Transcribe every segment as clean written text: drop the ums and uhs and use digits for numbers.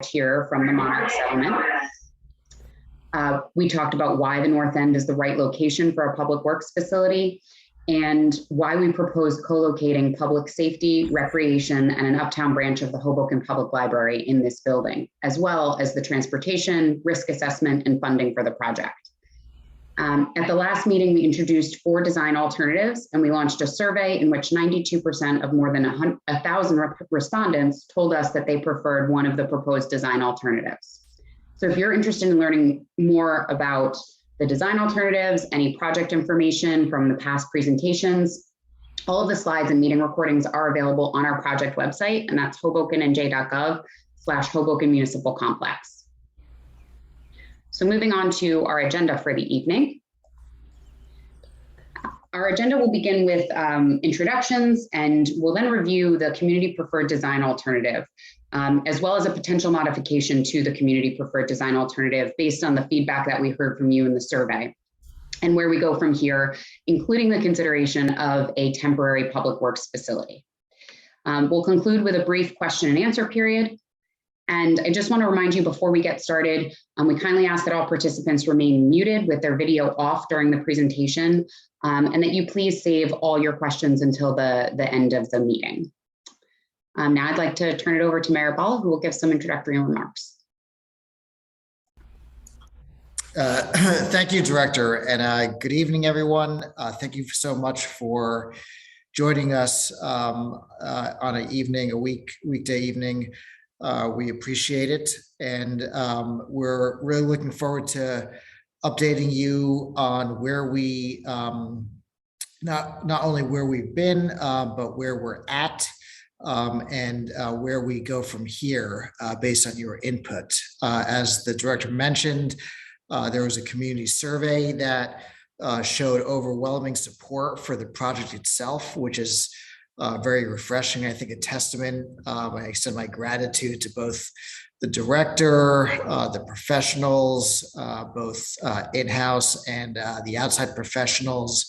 here from the Monarch settlement. We talked about why the North End is the right location for a public works facility and why we propose co-locating public safety, recreation, and an uptown branch of the Hoboken Public Library in this building, as well as the transportation, risk assessment, and funding for the project. At the last meeting, we introduced 4 design alternatives, and we launched a survey in which 92% of more than 1,000 respondents told us that they preferred one of the proposed design alternatives. So if you're interested in learning more about the design alternatives, any project information from the past presentations, all of the slides and meeting recordings are available on our project website, and that's hobokennj.gov/Hoboken Municipal Complex. So moving on to our agenda for the evening. Our agenda will begin with introductions, and we'll then review the community preferred design alternative, as well as a potential modification to the community preferred design alternative based on the feedback that we heard from you in the survey, and where we go from here, including the consideration of a temporary public works facility. We'll conclude with a brief question and answer period. And I just want to remind you before we get started, we kindly ask that all participants remain muted with their video off during the presentation, and that you please save all your questions until the end of the meeting. Now I'd like to turn it over to Mayor Ball, who will give some introductory remarks. Thank you, Director, and good evening, everyone. Thank you so much for joining us on an evening, weekday evening. We appreciate it, and we're really looking forward to updating you on where we, not only where we've been, but where we're at, and where we go from here based on your input. As the Director mentioned, there was a community survey that showed overwhelming support for the project itself, which is very refreshing. I think a testament. I extend my gratitude to both the Director, the professionals, both in-house and the outside professionals.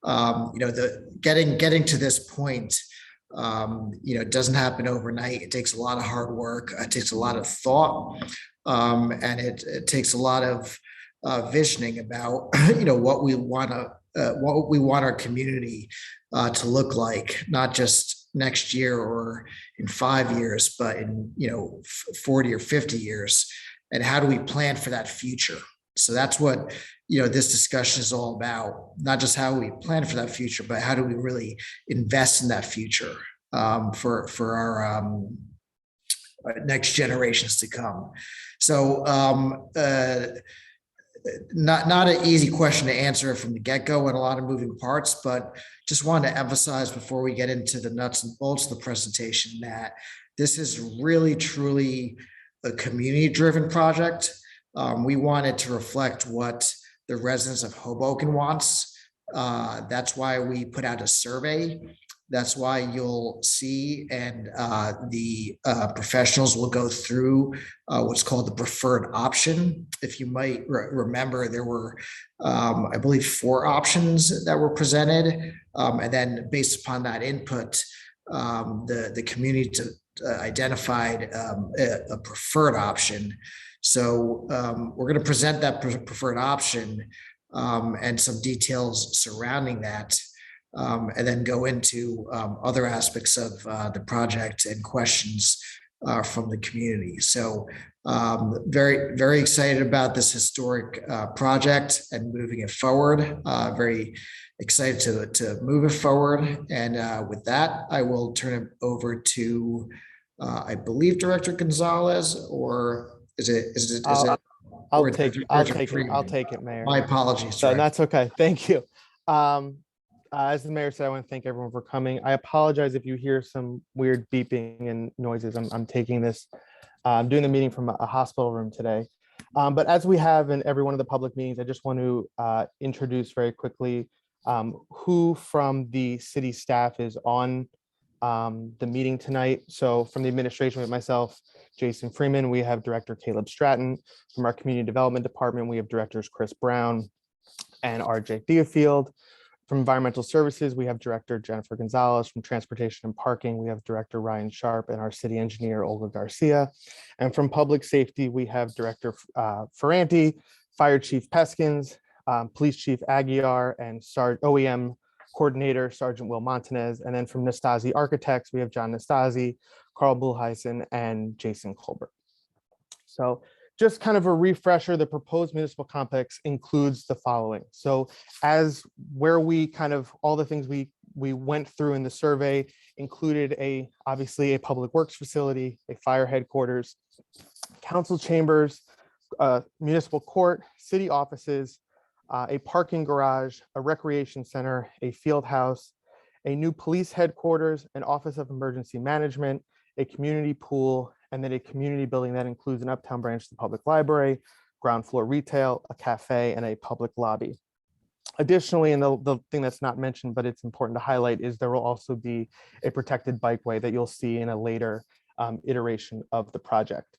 Getting to this point, it doesn't happen overnight. It takes a lot of hard work. It takes a lot of thought, and it takes a lot of visioning about what we want our community to look like, not just next year or in 5 years, but in 40 or 50 years. And how do we plan for that future? So that's what this discussion is all about. Not just how we plan for that future, but how do we really invest in that future for our next generations to come. So not an easy question to answer from the get-go, and a lot of moving parts, but just wanted to emphasize before we get into the nuts and bolts of the presentation that this is really truly a community-driven project. We wanted to reflect what the residents of Hoboken wants. That's why we put out a survey. That's why you'll see, and the professionals will go through what's called the preferred option. If you might remember, there were, I believe, 4 options that were presented. And then based upon that input, the community identified a preferred option. So we're going to present that preferred option and some details surrounding that. And then go into other aspects of the project and questions from the community. So very, very excited about this historic project and moving it forward. Very excited to move it forward. And with that, I will turn it over to, I believe, Director Gonzalez, or is it? I'll take it, Mayor. My apologies. So that's okay. Thank you. As the mayor said, I want to thank everyone for coming. I apologize if you hear some weird beeping and noises. I'm taking this, I'm doing the meeting from a hospital room today. But as we have in every one of the public meetings, I just want to introduce very quickly who from the city staff is on the meeting tonight. So from the administration, with myself, Jason Freeman, we have Director Caleb Stratton. From our community development department, we have directors Chris Brown and RJ Theofield. From Environmental Services, we have Director Jennifer Gonzalez. From Transportation and Parking, we have Director Ryan Sharp and our City Engineer Olga Garcia. And from Public Safety, we have Director Ferranti, Fire Chief Peskins, Police Chief Aguiar, and OEM Coordinator Sergeant Will Montanez. And then from Nastasi Architects, we have John Nastasi, Carl Bullheisen, and Jason Colbert. So just kind of a refresher, the proposed municipal complex includes the following. So as where we kind of, all the things we went through in the survey included obviously a public works facility, a fire headquarters, council chambers, municipal court, city offices, a parking garage, a recreation center, a field house, a new police headquarters, an office of emergency management, a community pool, and then a community building that includes an uptown branch of the public library, ground floor retail, a cafe, and a public lobby. Additionally, and the thing that's not mentioned, but it's important to highlight, is there will also be a protected bikeway that you'll see in a later iteration of the project.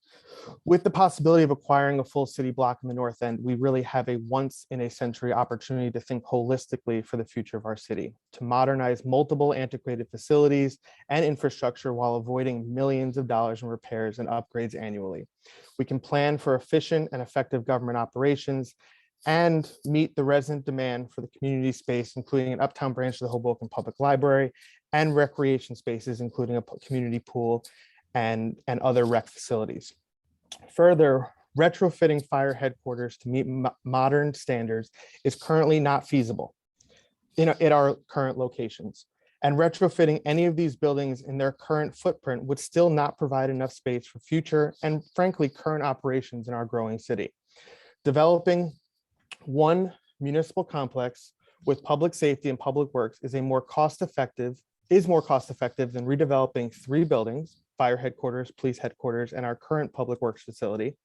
With the possibility of acquiring a full city block in the north end, we really have a once in a century opportunity to think holistically for the future of our city, to modernize multiple antiquated facilities and infrastructure while avoiding millions of dollars in repairs and upgrades annually. We can plan for efficient and effective government operations and meet the resident demand for the community space, including an uptown branch of the Hoboken Public Library and recreation spaces, including a community pool and other rec facilities. Further, retrofitting fire headquarters to meet modern standards is currently not feasible at our current locations. And retrofitting any of these buildings in their current footprint would still not provide enough space for future and frankly current operations in our growing city. Developing one municipal complex with public safety and public works is more cost effective than redeveloping 3 buildings, fire headquarters, police headquarters, and our current public works facility.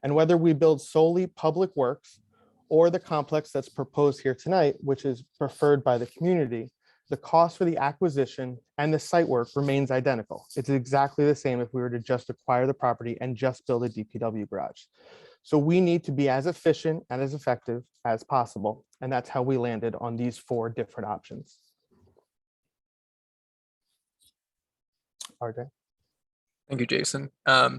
And whether we build solely public works or the complex that's proposed here tonight, which is preferred by the community, the cost for the acquisition and the site work remains identical. It's exactly the same if we were to just acquire the property and just build a DPW garage. So we need to be as efficient and as effective as possible. And that's how we landed on these 4 different options. RJ. Thank you, Jason.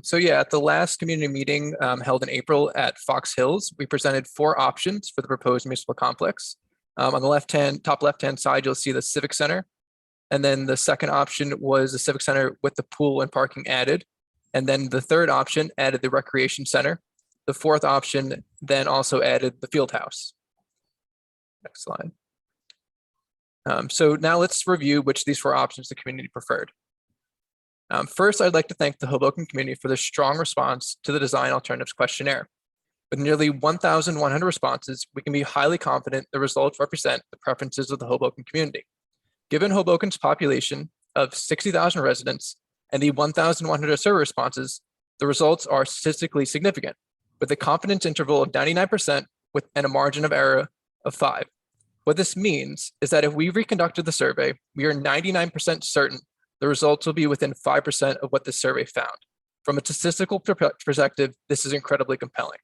So yeah, at the last community meeting held in April at Fox Hills, we presented 4 options for the proposed municipal complex. On the top left-hand side, you'll see the Civic Center. And then the second option was the Civic Center with the pool and parking added. And then the third option added the recreation center. The fourth option then also added the field house. Next slide. So now let's review which of these 4 options the community preferred. First, I'd like to thank the Hoboken community for their strong response to the Design Alternatives questionnaire. With nearly 1,100 responses, we can be highly confident the results represent the preferences of the Hoboken community. Given Hoboken's population of 60,000 residents and the 1,100 survey responses, the results are statistically significant, with a confidence interval of 99% and a margin of error of 5. What this means is that if we reconducted the survey, we are 99% certain the results will be within 5% of what the survey found. From a statistical perspective, this is incredibly compelling.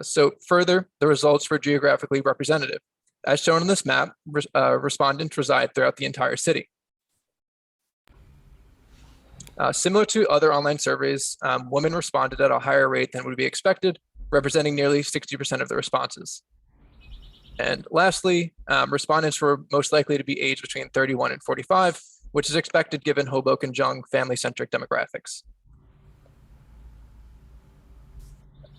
So further, the results were geographically representative. As shown on this map, respondents reside throughout the entire city. Similar to other online surveys, women responded at a higher rate than would be expected, representing nearly 60% of the responses. And lastly, respondents were most likely to be aged between 31 and 45, which is expected given Hoboken's young family-centric demographics.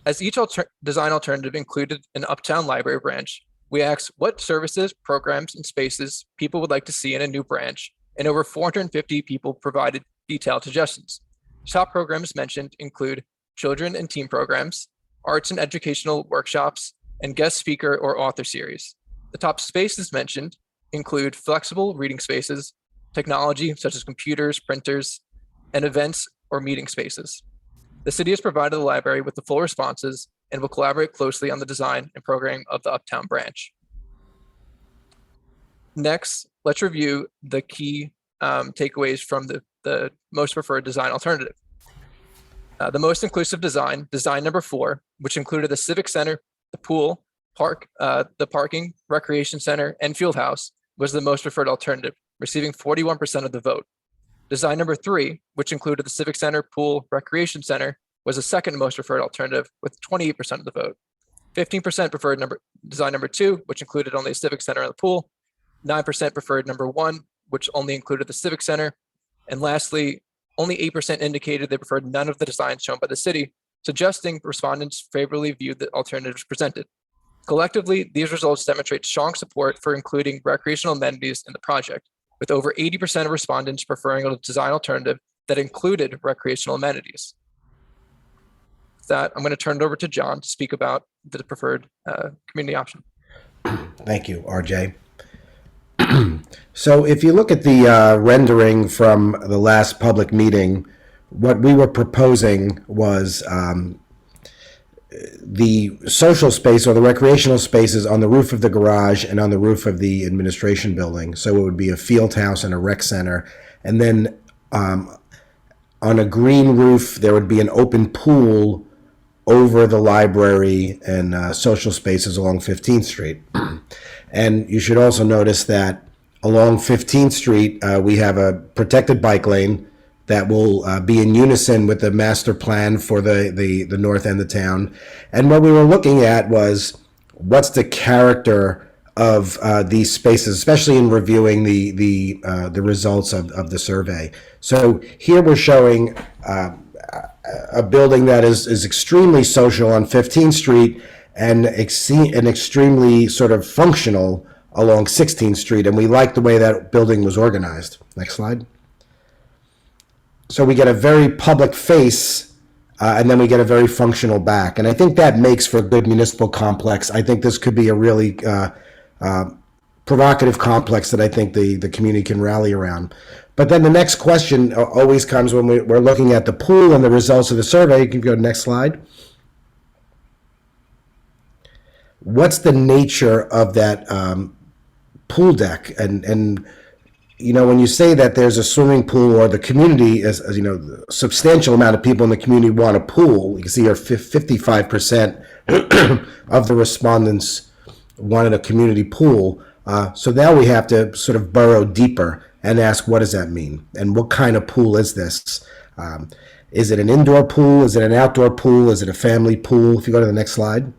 As each design alternative included an uptown library branch, we asked what services, programs, and spaces people would like to see in a new branch, and over 450 people provided detailed suggestions. Top programs mentioned include children and teen programs, arts and educational workshops, and guest speaker or author series. The top spaces mentioned include flexible reading spaces, technology such as computers, printers, and events or meeting spaces. The city has provided the library with the full responses and will collaborate closely on the design and programming of the Uptown branch. Next, let's review the key takeaways from the most preferred design alternative. The most inclusive design number 4, which included the Civic Center, the pool, the parking, recreation center, and field house was the most preferred alternative, receiving 41% of the vote. Design number 3, which included the Civic Center, pool, recreation center, was the second most preferred alternative with 28% of the vote. 15% preferred design number 2, which included only the Civic Center and the pool. 9% preferred number 1, which only included the Civic Center. And lastly, only 8% indicated they preferred none of the designs shown by the city, suggesting respondents favorably viewed the alternatives presented. Collectively, these results demonstrate strong support for including recreational amenities in the project, with over 80% of respondents preferring a design alternative that included recreational amenities. With that, I'm going to turn it over to John to speak about the preferred community option. Thank you, RJ. So if you look at the rendering from the last public meeting, what we were proposing was the social space or the recreational spaces on the roof of the garage and on the roof of the administration building. So it would be a field house and a rec center. And then on a green roof, there would be an open pool over the library and social spaces along 15th Street. And you should also notice that along 15th Street, we have a protected bike lane that will be in unison with the master plan for the north end of town. And what we were looking at was what's the character of these spaces, especially in reviewing the results of the survey. So here we're showing a building that is extremely social on 15th Street and extremely sort of functional along 16th Street. And we like the way that building was organized. Next slide. So we get a very public face, and then we get a very functional back. And I think that makes for a good municipal complex. I think this could be a really provocative complex that I think the community can rally around. But then the next question always comes when we're looking at the pool and the results of the survey. You can go to the next slide. What's the nature of that pool deck? And you know, when you say that there's a swimming pool or the community, as you know, a substantial amount of people in the community want a pool. You can see here 55% of the respondents wanted a community pool. So now we have to sort of burrow deeper and ask, what does that mean? And what kind of pool is this? Is it an indoor pool? Is it an outdoor pool? Is it a family pool? If you go to the next slide.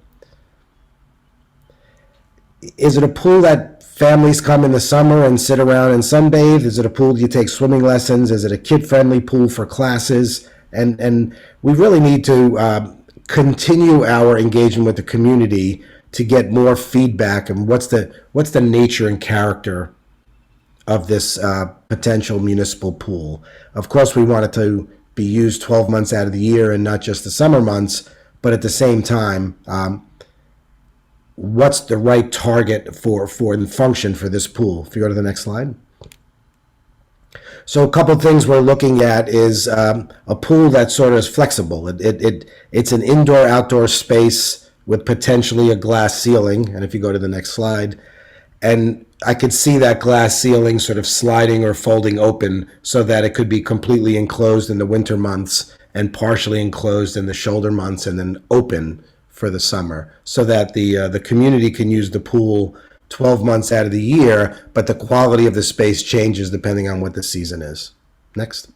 Is it a pool that families come in the summer and sit around and sunbathe? Is it a pool you take swimming lessons? Is it a kid-friendly pool for classes? And we really need to continue our engagement with the community to get more feedback and what's the nature and character of this potential municipal pool. Of course, we want it to be used 12 months out of the year and not just the summer months, but at the same time, what's the right target for the function for this pool? If you go to the next slide. So a couple of things we're looking at is a pool that sort of is flexible. It's an indoor-outdoor space with potentially a glass ceiling. And if you go to the next slide, and I could see that glass ceiling sort of sliding or folding open so that it could be completely enclosed in the winter months and partially enclosed in the shoulder months and then open for the summer, so that the community can use the pool 12 months out of the year, but the quality of the space changes depending on what the season is. Next.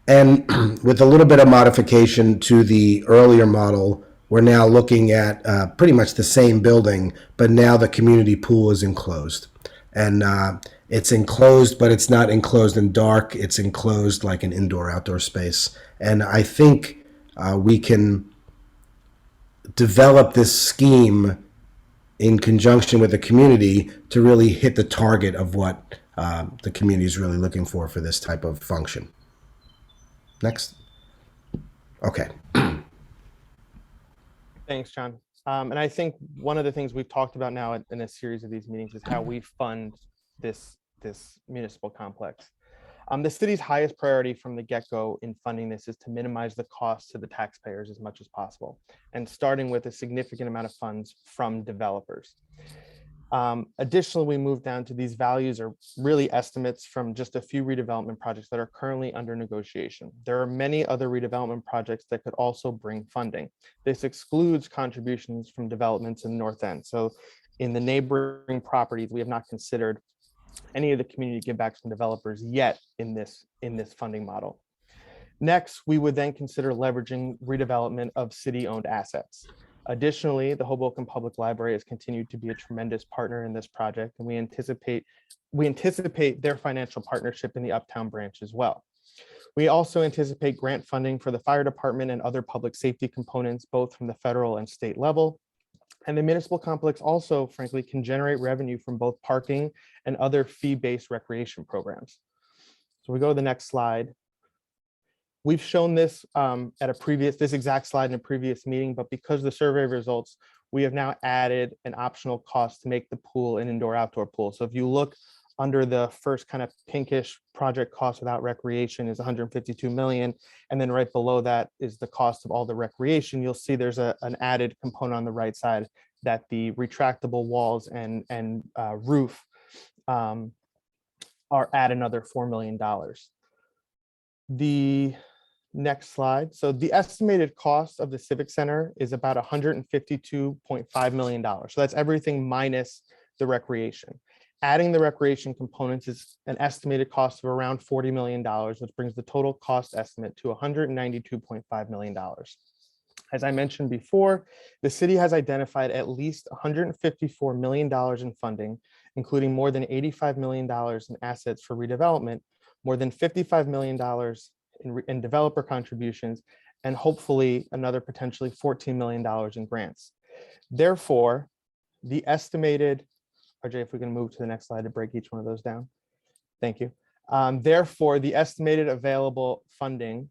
And with a little bit of modification to the earlier model, we're now looking at pretty much the same building, but now the community pool is enclosed. And it's enclosed, but it's not enclosed in dark. It's enclosed like an indoor-outdoor space. And I think we can develop this scheme in conjunction with the community to really hit the target of what the community is really looking for this type of function. Next. Okay. Thanks, John. And I think one of the things we've talked about now in a series of these meetings is how we fund this municipal complex. The city's highest priority from the get-go in funding this is to minimize the cost to the taxpayers as much as possible, and starting with a significant amount of funds from developers. Additionally, we moved down to these values are really estimates from just a few redevelopment projects that are currently under negotiation. There are many other redevelopment projects that could also bring funding. This excludes contributions from developments in the North End. So in the neighboring properties, we have not considered any of the community givebacks from developers yet in this funding model. Next, we would then consider leveraging redevelopment of city-owned assets. Additionally, the Hoboken Public Library has continued to be a tremendous partner in this project, and we anticipate their financial partnership in the Uptown branch as well. We also anticipate grant funding for the fire department and other public safety components, both from the federal and state level. And the municipal complex also, frankly, can generate revenue from both parking and other fee-based recreation programs. So we go to the next slide. We've shown this this exact slide in a previous meeting, but because of the survey results, we have now added an optional cost to make the pool an indoor-outdoor pool. So if you look under the first kind of pinkish project cost without recreation is 152 million, and then right below that is the cost of all the recreation, you'll see there's an added component on the right side that the retractable walls and roof are at another $4 million. The next slide. So the estimated cost of the Civic Center is about $152.5 million. So that's everything minus the recreation. Adding the recreation components is an estimated cost of around $40 million, which brings the total cost estimate to $192.5 million. As I mentioned before, the city has identified at least $154 million in funding, including more than $85 million in assets for redevelopment, more than $55 million in developer contributions, and hopefully another potentially $14 million in grants. Therefore, the estimated, RJ, if we can move to the next slide to break each one of those down. Thank you. Therefore, the estimated available funding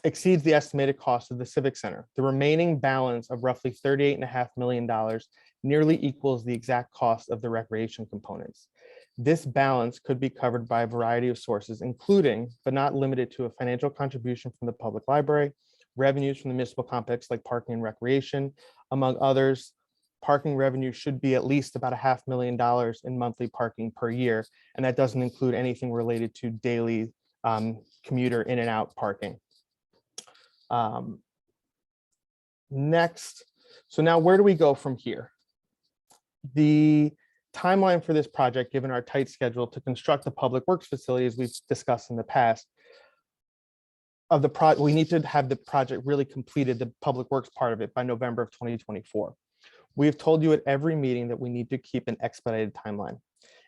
exceeds the estimated cost of the Civic Center. The remaining balance of roughly $38.5 million nearly equals the exact cost of the recreation components. This balance could be covered by a variety of sources, including, but not limited to, a financial contribution from the public library, revenues from the municipal complex like parking and recreation, among others. Parking revenue should be at least about $500,000 in monthly parking per year, and that doesn't include anything related to daily commuter in and out parking. Next, so now where do we go from here? The timeline for this project, given our tight schedule to construct the public works facility, as we've discussed in the past, we need to have the project really completed, the public works part of it, by November of 2024. We have told you at every meeting that we need to keep an expedited timeline.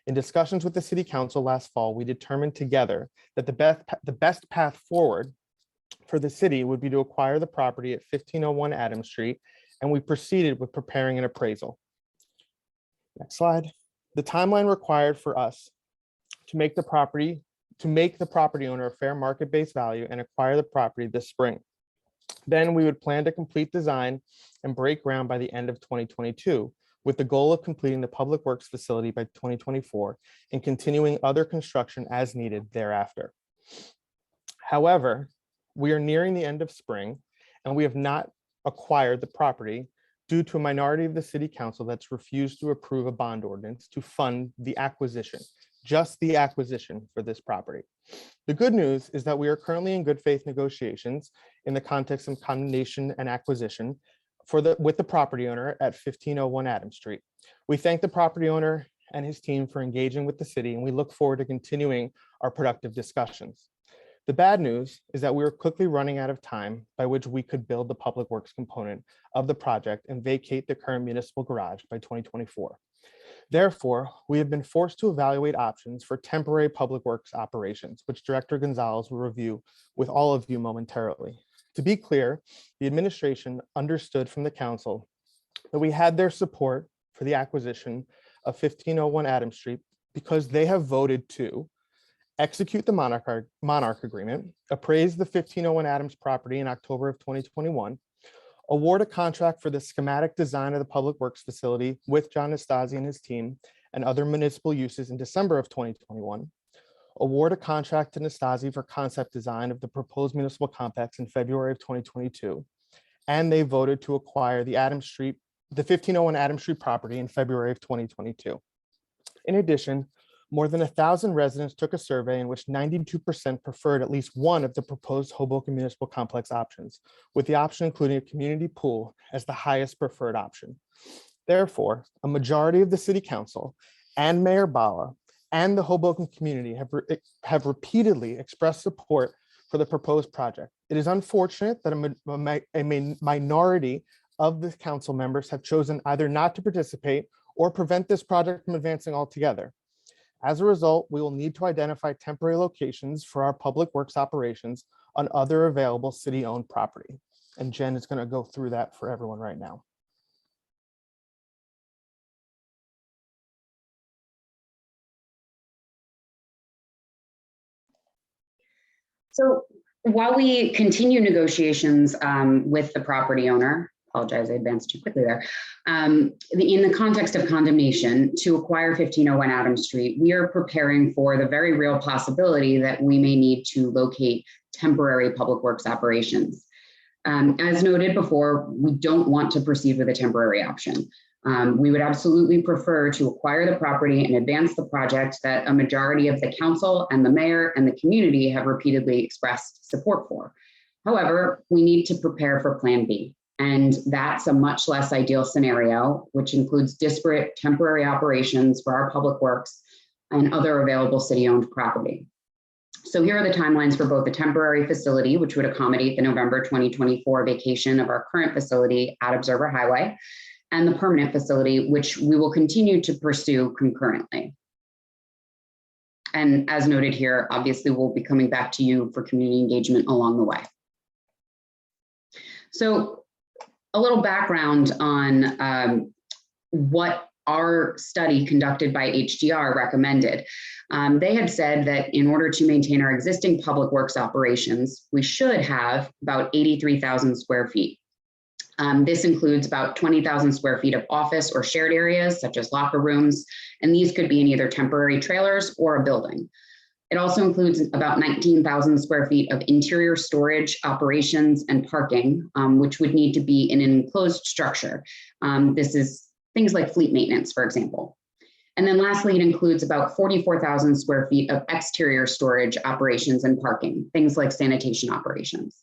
In discussions with the city council last fall, we determined together that the best path forward for the city would be to acquire the property at 1501 Adams Street, and we proceeded with preparing an appraisal. Next slide. The timeline required for us to make the property owner a fair market-based value and acquire the property this spring. Then we would plan to complete design and break ground by the end of 2022, with the goal of completing the public works facility by 2024 and continuing other construction as needed thereafter. However, we are nearing the end of spring and we have not acquired the property due to a minority of the city council that's refused to approve a bond ordinance to fund the acquisition, just the acquisition for this property. The good news is that we are currently in good faith negotiations in the context of condemnation and acquisition with the property owner at 1501 Adams Street. We thank the property owner and his team for engaging with the city, and we look forward to continuing our productive discussions. The bad news is that we are quickly running out of time by which we could build the public works component of the project and vacate the current municipal garage by 2024. Therefore, we have been forced to evaluate options for temporary public works operations, which Director Gonzalez will review with all of you momentarily. To be clear, the administration understood from the council that we had their support for the acquisition of 1501 Adams Street because they have voted to execute the Monarch Agreement, appraise the 1501 Adams property in October of 2021, award a contract for the schematic design of the public works facility with John Nastasi and his team and other municipal uses in December of 2021, award a contract to Nastasi for concept design of the proposed municipal complex in February of 2022, and they voted to acquire the Adams Street the 1501 Adams Street property in February of 2022. In addition, more than 1,000 residents took a survey in which 92% preferred at least one of the proposed Hoboken Municipal Complex options, with the option including a community pool as the highest preferred option. Therefore, a majority of the City Council and Mayor Bala and the Hoboken community have repeatedly expressed support for the proposed project. It is unfortunate that a minority of the council members have chosen either not to participate or prevent this project from advancing altogether. As a result, we will need to identify temporary locations for our public works operations on other available city-owned property. And Jen is going to go through that for everyone right now. So while we continue negotiations with the property owner, apologize, I advanced too quickly there. In the context of condemnation to acquire 1501 Adams Street, we are preparing for the very real possibility that we may need to locate temporary public works operations. As noted before, we don't want to proceed with a temporary option. We would absolutely prefer to acquire the property and advance the project that a majority of the council and the mayor and the community have repeatedly expressed support for. However, we need to prepare for Plan B. And that's a much less ideal scenario, which includes disparate temporary operations for our public works and other available city-owned property. So here are the timelines for both the temporary facility, which would accommodate the November 2024 vacation of our current facility at Observer Highway, and the permanent facility, which we will continue to pursue concurrently. And as noted here, obviously we'll be coming back to you for community engagement along the way. So a little background on what our study conducted by HDR recommended. They had said that in order to maintain our existing public works operations, we should have about 83,000 square feet. This includes about 20,000 square feet of office or shared areas, such as locker rooms, and these could be in either temporary trailers or a building. It also includes about 19,000 square feet of interior storage, operations, and parking, which would need to be in an enclosed structure. This is things like fleet maintenance, for example. And then lastly, it includes about 44,000 square feet of exterior storage, operations, and parking, things like sanitation operations.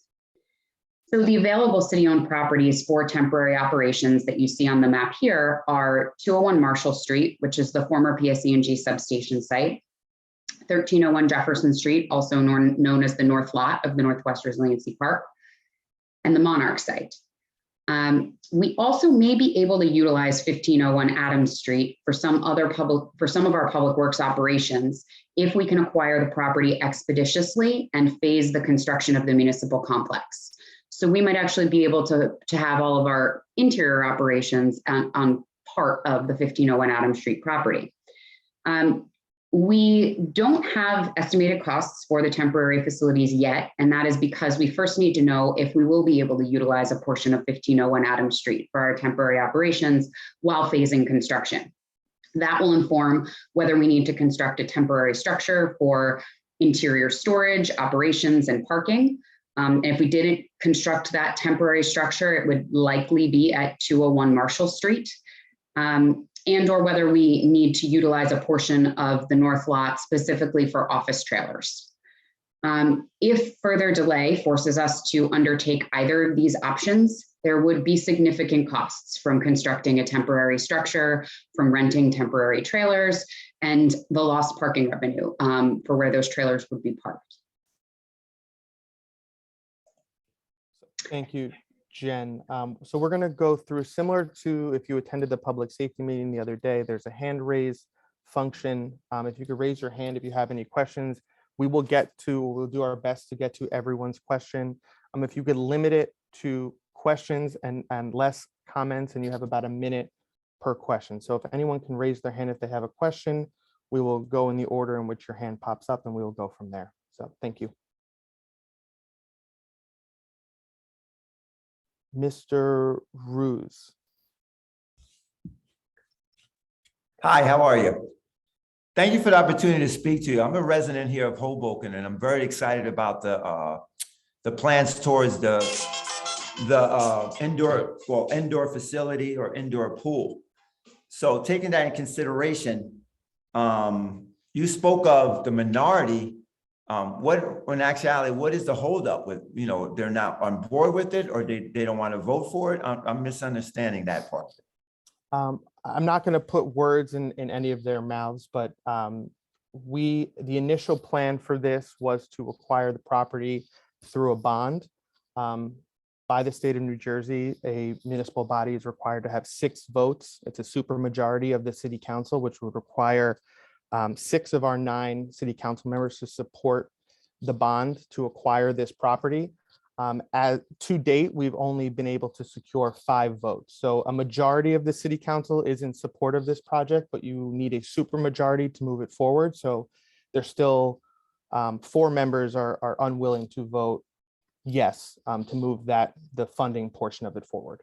So the available city-owned properties for temporary operations that you see on the map here are 201 Marshall Street, which is the former PSE&G substation site, 1301 Jefferson Street, also known as the North Lot of the Northwest Resiliency Park, and the Monarch site. We also may be able to utilize 1501 Adams Street for some of our public works operations if we can acquire the property expeditiously and phase the construction of the municipal complex. So we might actually be able to have all of our interior operations on part of the 1501 Adams Street property. We don't have estimated costs for the temporary facilities yet, and that is because we first need to know if we will be able to utilize a portion of 1501 Adams Street for our temporary operations while phasing construction. That will inform whether we need to construct a temporary structure for interior storage, operations, and parking. And if we didn't construct that temporary structure, it would likely be at 201 Marshall Street. And or whether we need to utilize a portion of the North Lot specifically for office trailers. If further delay forces us to undertake either of these options, there would be significant costs from constructing a temporary structure, from renting temporary trailers, and the lost parking revenue for where those trailers would be parked. Thank you, Jen. So we're going to go through, similar to if you attended the public safety meeting the other day, there's a hand raise function. If you could raise your hand if you have any questions, we'll do our best to get to everyone's question. If you could limit it to questions and less comments, and you have about a minute per question. So if anyone can raise their hand if they have a question, we will go in the order in which your hand pops up and we will go from there. So thank you. Mr. Ruse. Hi, how are you? Thank you for the opportunity to speak to you. I'm a resident here of Hoboken, and I'm very excited about the plans towards the the indoor facility or indoor pool. So taking that in consideration, you spoke of the minority. In actuality, what is the holdup with, they're not on board with it, or they don't want to vote for it? I'm misunderstanding that part. I'm not going to put words in any of their mouths, but the initial plan for this was to acquire the property through a bond. By the state of New Jersey, a municipal body is required to have 6 votes. It's a supermajority of the city council, which would require 6 of our 9 city council members to support the bond to acquire this property. To date, we've only been able to secure 5 votes. So a majority of the city council is in support of this project, but you need a supermajority to move it forward. So there's still 4 members are unwilling to vote yes to move the funding portion of it forward.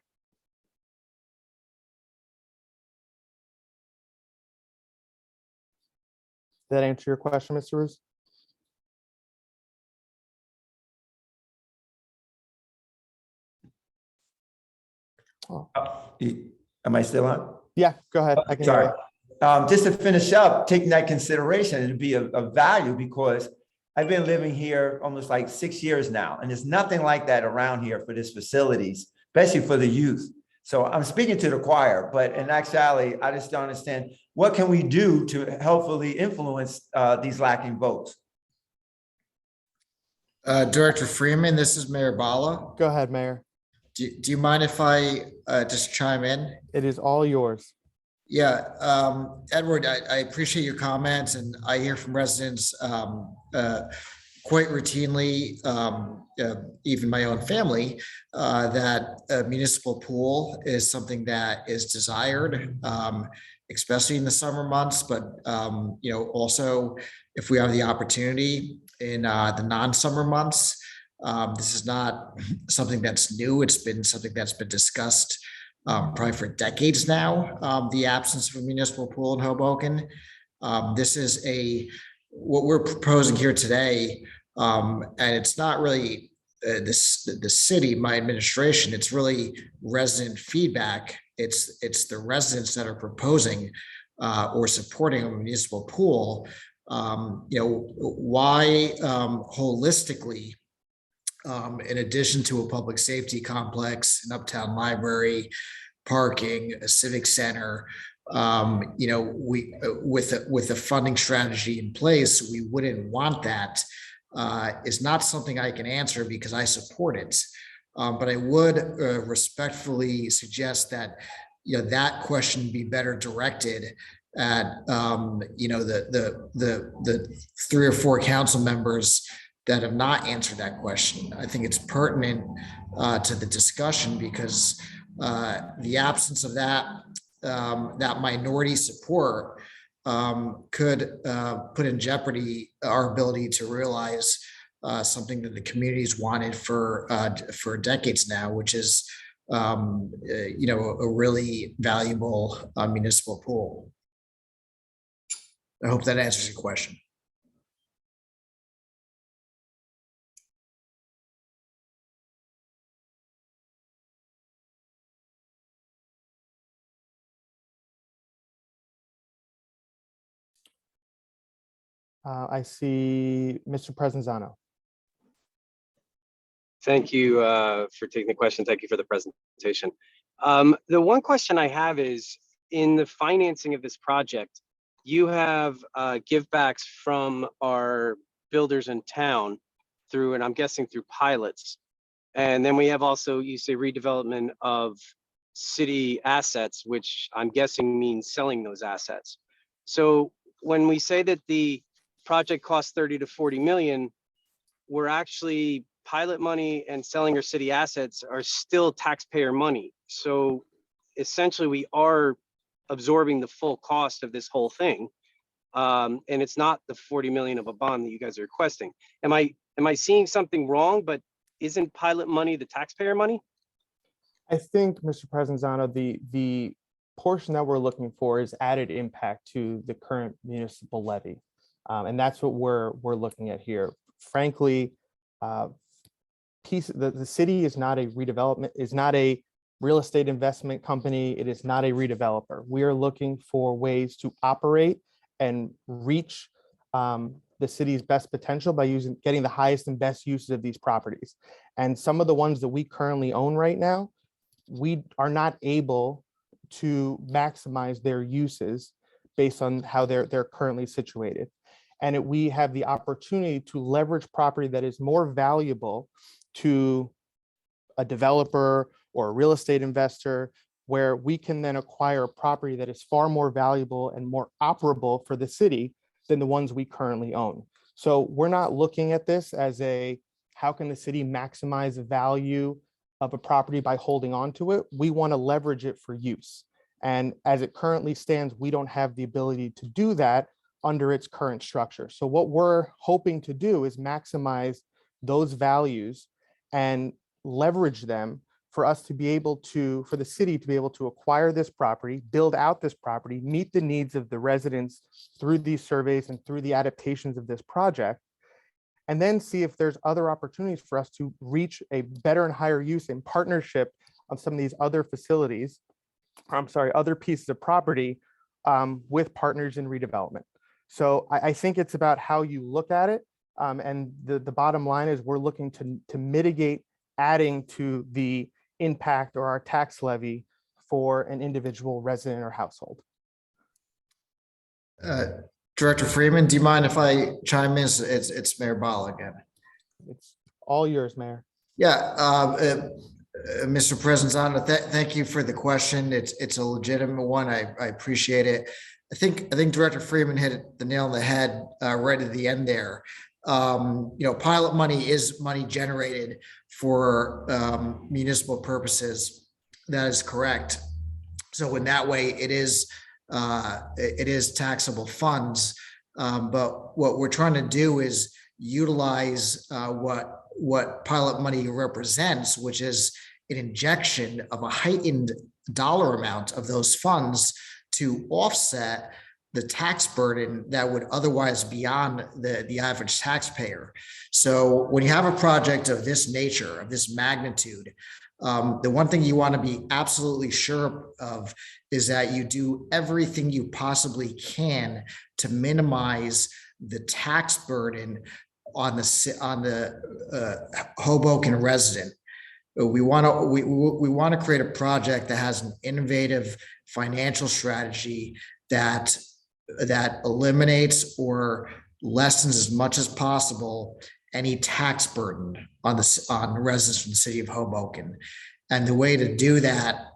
Did that answer your question, Mr. Roos? Oh. Am I still on? Yeah, go ahead. I can hear Sorry. you. Just to finish up, taking that consideration, it'd be a value, because I've been living here almost like 6 years now, and there's nothing like that around here for these facilities, especially for the youth. So I'm speaking to the choir, but in actuality, I just don't understand, what can we do to helpfully influence these lacking votes? Director Freeman, this is Mayor Bala. Go ahead, Mayor. Do you mind if I just chime in? It is all yours. Yeah, Edward, I appreciate your comments, and I hear from residents quite routinely, even my own family, that a municipal pool is something that is desired, especially in the summer months, but also if we have the opportunity in the non-summer months. This is not something that's new. It's been something that's been discussed probably for decades now, the absence of a municipal pool in Hoboken. This is what we're proposing here today, and it's not really the city, my administration, it's really resident feedback. It's the residents that are proposing or supporting a municipal pool. Why holistically, in addition to a public safety complex, an uptown library, parking, a civic center, we with a funding strategy in place, we wouldn't want that. Is not something I can answer because I support it, but I would respectfully suggest that that question be better directed at the 3 or 4 council members that have not answered that question. I think it's pertinent to the discussion because the absence of that minority support could put in jeopardy our ability to realize something that the community's wanted for decades now, which is a really valuable municipal pool. I hope that answers your question. I see Mr. Presenzano. Thank you for taking the question. Thank you for the presentation. The one question I have is, in the financing of this project, you have givebacks from our builders in town through, and I'm guessing through pilots. And then we have also, you say, redevelopment of city assets, which I'm guessing means selling those assets. So when we say that the project costs 30 to 40 million, we're actually pilot money and selling our city assets are still taxpayer money. So essentially we are absorbing the full cost of this whole thing. And it's not the 40 million of a bond that you guys are requesting. Am I seeing something wrong? But isn't pilot money the taxpayer money? I think, Mr. Presenzano, the portion that we're looking for is added impact to the current municipal levy. And that's what we're looking at here. Frankly, piece, the city is not a redevelopment, is not a real estate investment company. It is not a redeveloper. We are looking for ways to operate and reach the city's best potential by getting the highest and best uses of these properties. And some of the ones that we currently own right now, we are not able to maximize their uses based on how they're currently situated. And we have the opportunity to leverage property that is more valuable to a developer or a real estate investor, where we can then acquire a property that is far more valuable and more operable for the city than the ones we currently own. So we're not looking at this as how can the city maximize the value of a property by holding on to it? We want to leverage it for use. And as it currently stands, we don't have the ability to do that under its current structure. So what we're hoping to do is maximize those values and leverage them for us to be able to, for the city to be able to acquire this property, build out this property, meet the needs of the residents through these surveys and through the adaptations of this project, and then see if there's other opportunities for us to reach a better and higher use in partnership of some of these other facilities, other pieces of property with partners in redevelopment. So I think it's about how you look at it. And the bottom line is we're looking to mitigate adding to the impact or our tax levy for an individual resident or household. Director Freeman, do you mind if I chime in? It's Mayor Ball again. It's all yours, Mayor. Yeah, Mr. Presenzano, thank you for the question. It's a legitimate one. I appreciate it. I think Director Freeman hit the nail on the head right at the end there. Pilot money is money generated for municipal purposes. That is correct. So in that way, it is taxable funds. But what we're trying to do is utilize what pilot money represents, which is an injection of a heightened dollar amount of those funds to offset the tax burden that would otherwise be on the average taxpayer. So when you have a project of this nature, of this magnitude, the one thing you want to be absolutely sure of is that you do everything you possibly can to minimize the tax burden on the Hoboken resident. We want to create a project that has an innovative financial strategy that eliminates or lessens as much as possible any tax burden on residents in the city of Hoboken. And the way to do that,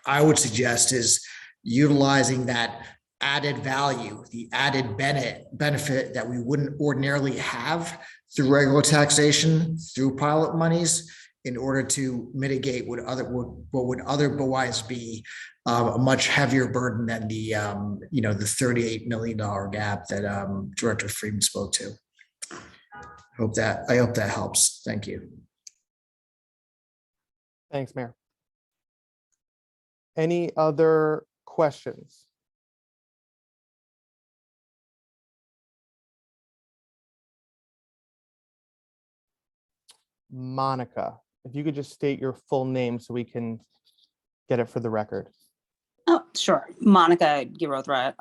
I would suggest, is utilizing that added value, the added benefit that we wouldn't ordinarily have through regular taxation, through pilot monies, in order to mitigate what would otherwise be a much heavier burden than the $38 million gap that Director Freeman spoke to. I hope that helps. Thank you. Thanks, Mayor. Any other questions? Monica, if you could just state your full name so we can get it for the record. Oh, sure. Monica Girothra.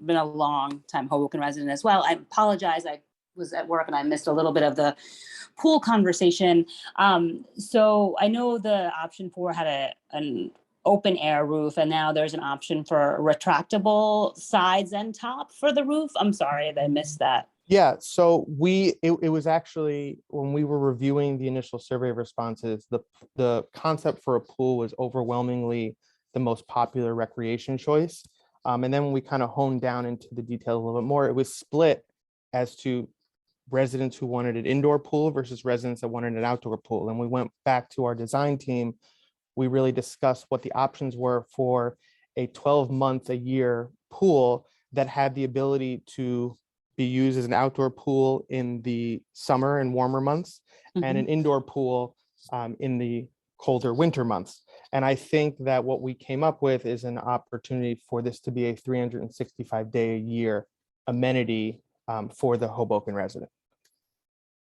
Been a long time Hoboken resident as well. I apologize. I was at work and I missed a little bit of the pool conversation. So I know the option 4 had an open air roof, and now there's an option for retractable sides and top for the roof. I'm sorry that I missed that. Yeah, so it was actually, when we were reviewing the initial survey responses, the concept for a pool was overwhelmingly the most popular recreation choice. And then when we kind of honed down into the detail a little bit more, it was split as to residents who wanted an indoor pool versus residents that wanted an outdoor pool. And we went back to our design team. We really discussed what the options were for a 12-month a year pool that had the ability to be used as an outdoor pool in the summer and warmer months, and an indoor pool in the colder winter months. And I think that what we came up with is an opportunity for this to be a 365-day a year amenity for the Hoboken resident.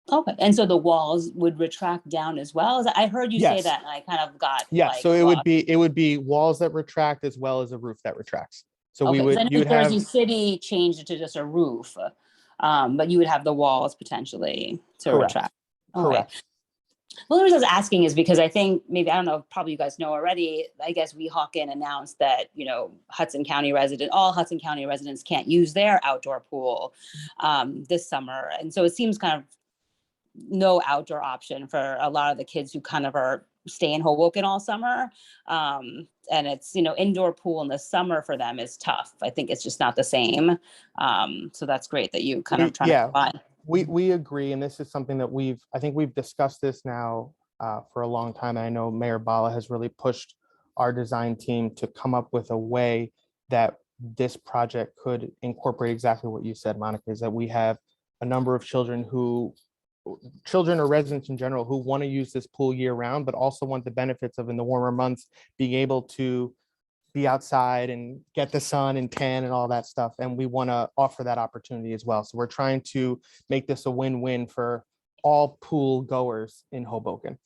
Okay, and so the walls would retract down as well? I heard you say Yes. that and I kind of got Yeah, like so it lost. would be walls that retract as well as a roof that retracts. So Okay, 'cause I know you would have, Jersey City changed it to just a roof, but you would have the walls potentially to correct, retract. Okay. correct. Well, the reason I was asking is because I think maybe, I don't know, probably you guys know already, I guess Weehawken announced that, all Hudson County residents can't use their outdoor pool this summer. And so it seems kind of no outdoor option for a lot of the kids who kind of are stay in Hoboken all summer. And it's, indoor pool in the summer for them is tough. I think it's just not the same. So that's great that you kind of trying to provide. We agree, and this is something that I think we've discussed this now for a long time. I know Mayor Bala has really pushed our design team to come up with a way that this project could incorporate exactly what you said, Monica, is that we have a number of children or residents in general who want to use this pool year round, but also want the benefits of, in the warmer months, being able to be outside and get the sun and tan and all that stuff. And we want to offer that opportunity as well. So we're trying to make this a win-win for all pool goers in Hoboken.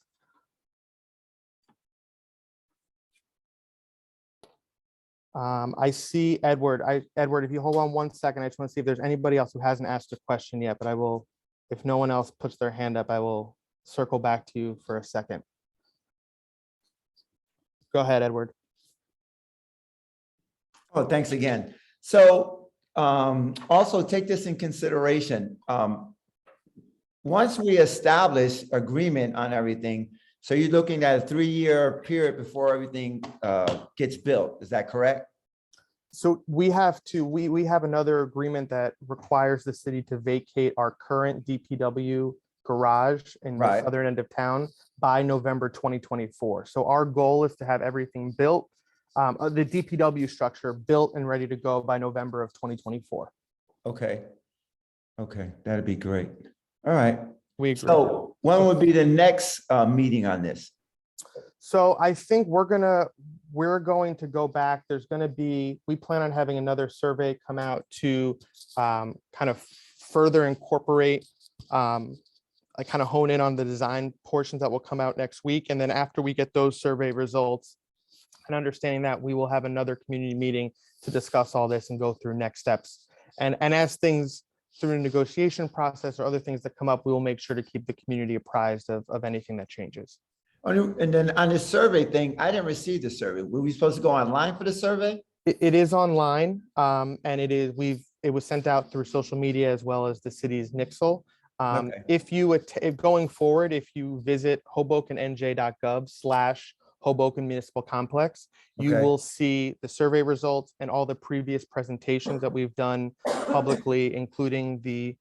I see Edward. Edward, if you hold on 1 second, I just want to see if there's anybody else who hasn't asked a question yet, but I will, if no one else puts their hand up, I will circle back to you for a second. Go ahead, Edward. Oh, thanks again. So also take this in consideration. Once we establish agreement on everything, so you're looking at a 3-year period before everything gets built. Is that correct? So we have another agreement that requires the city to vacate our current DPW garage in the southern end of town by November 2024. So our goal is to have everything built, the DPW structure built and ready to go by November of 2024. Okay, that'd be great. All right. We agree. So when would be the next meeting on this? So I think we're going to go back. We plan on having another survey come out to kind of further incorporate, kind of hone in on the design portions that will come out next week. And then after we get those survey results and understanding that, we will have another community meeting to discuss all this and go through next steps. And as things through a negotiation process or other things that come up, we will make sure to keep the community apprised of anything that changes. And then on the survey thing, I didn't receive the survey. Were we supposed to go online for the survey? It is online, and it was sent out through social media as well as the city's Nixle. If going forward, if you visit hobokennj.gov/Hoboken Municipal Complex, you will see the survey results and all the previous presentations that we've done publicly, including the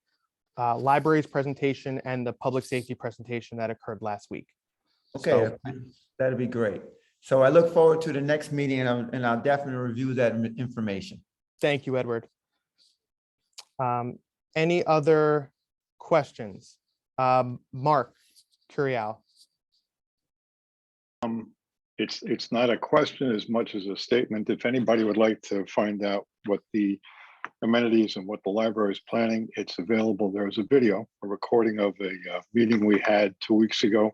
library's presentation and the public safety presentation that occurred last week. Okay, that'd be great. So I look forward to the next meeting, and I'll definitely review that information. Thank you, Edward. Any other questions? Mark Curial. It's not a question as much as a statement. If anybody would like to find out what the amenities and what the library is planning, it's available. There's a video, a recording of a meeting we had 2 weeks ago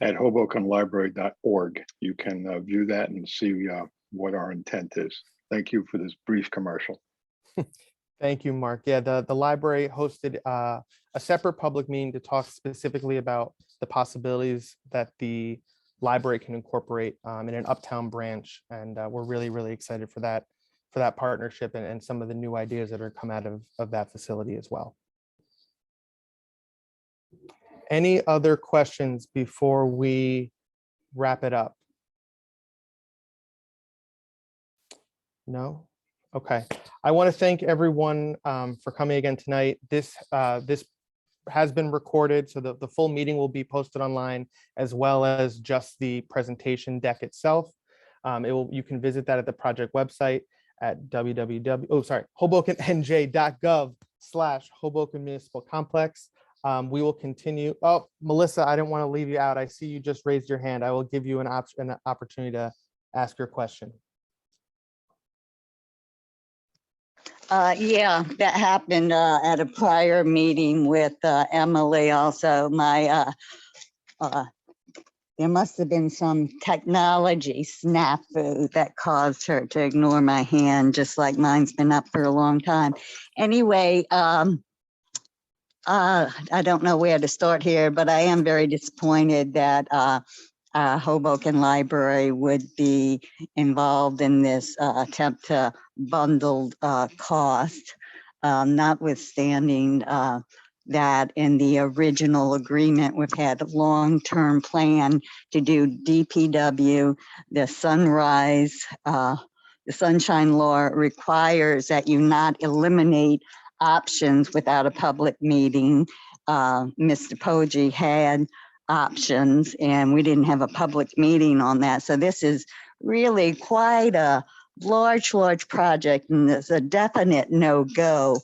at hobokenlibrary.org. You can view that and see what our intent is. Thank you for this brief commercial. Thank you, Mark. Yeah, the library hosted a separate public meeting to talk specifically about the possibilities that the library can incorporate in an uptown branch. And we're really, really excited for that partnership and some of the new ideas that are come out of that facility as well. Any other questions before we wrap it up? No? Okay. I want to thank everyone for coming again tonight. This has been recorded, so the full meeting will be posted online, as well as just the presentation deck itself. You can visit that at the project website at hobokennj.gov/Hoboken Municipal Complex. We will continue. Oh, Melissa, I didn't want to leave you out. I see you just raised your hand. I will give you an opportunity to ask your question. Yeah, that happened at a prior meeting with Emily also. There must have been some technology snafu that caused her to ignore my hand, just like mine's been up for a long time. Anyway, I don't know where to start here, but I am very disappointed that Hoboken Library would be involved in this attempt to bundle cost, notwithstanding that in the original agreement, we've had a long-term plan to do DPW, the Sunshine Law requires that you not eliminate options without a public meeting. Mr. Poggi had options and we didn't have a public meeting on that. So this is really quite a large project and it's a definite no-go.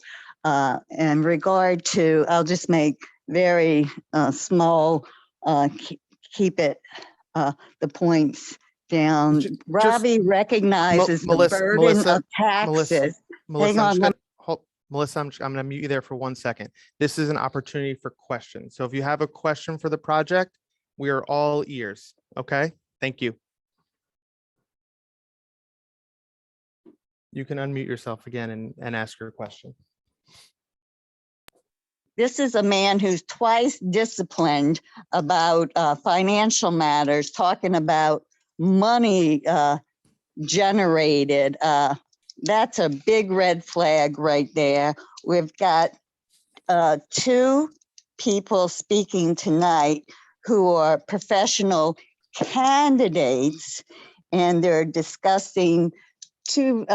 In regard to, I'll just make very small, keep it, the points down. Ravi recognizes the burden of taxes. Hang on. Melissa, I'm going to mute you there for 1 second. This is an opportunity for questions. So if you have a question for the project, we are all ears. Okay, thank you. You can unmute yourself again and ask your question. This is a man who's twice disciplined about financial matters, talking about money generated. That's a big red flag right there. We've got two people speaking tonight who are professional candidates, and they're discussing two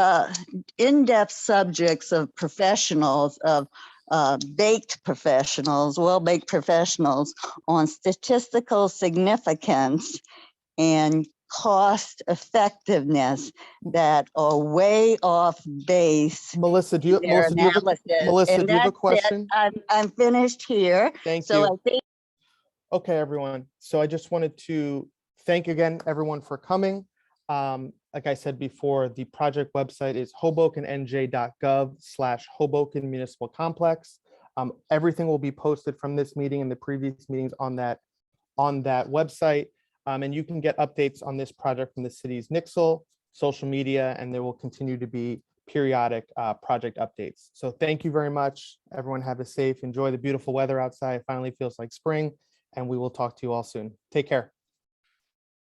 in-depth subjects of professionals, of well-baked professionals on statistical significance and cost effectiveness that are way off base. Melissa, do you have a question? I'm finished here. Thank so you. I think Okay, everyone. So I just wanted to thank again everyone for coming. Like I said before, the project website is hobokennj.gov/Hoboken Municipal Complex. Everything will be posted from this meeting and the previous meetings on that website. And you can get updates on this project from the city's Nixle, social media, and there will continue to be periodic project updates. So thank you very much. Everyone have a safe, enjoy the beautiful weather outside. It finally feels like spring, and we will talk to you all soon. Take care.